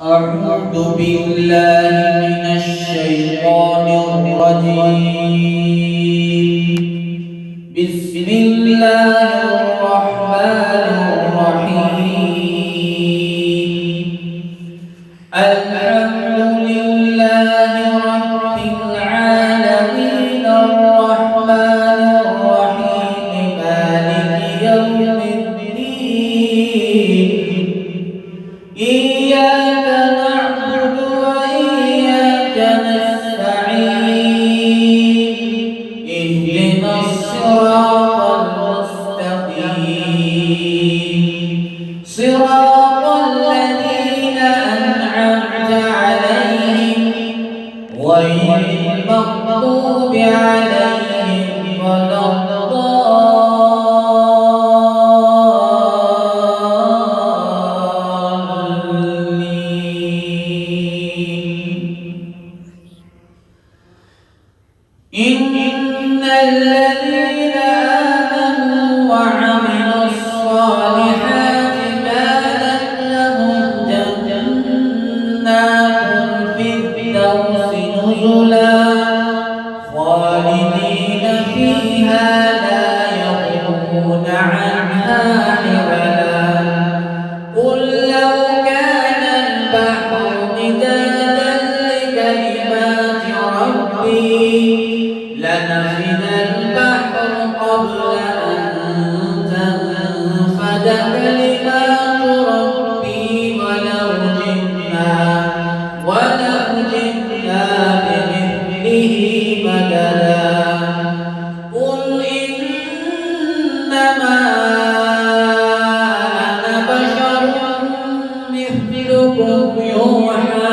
أعوذ بالله من الشيطان الرجيم. بسم الله الرحمن الرحيم. الحمد لله رب العالمين الرحمن الرحيم مالك يوم الدين. إياك نعبد وإياك نستعين. اهدنا الصراط المستقيم صراط الذين أنعمت عليهم غير المغضوب عليهم ولا إن الذين آمنوا وعملوا الصالحات كانت لهم جنات الفردوس نزلا خالدين فيها لا يبغون عنها حولا. قل لو كان البحر مدادا لكلمات ربي لنفد البحر قبل أن تنفد كلمات ربي ولو جئنا بمثله مددا. قل إنما أنا بشر مثلكم يوحى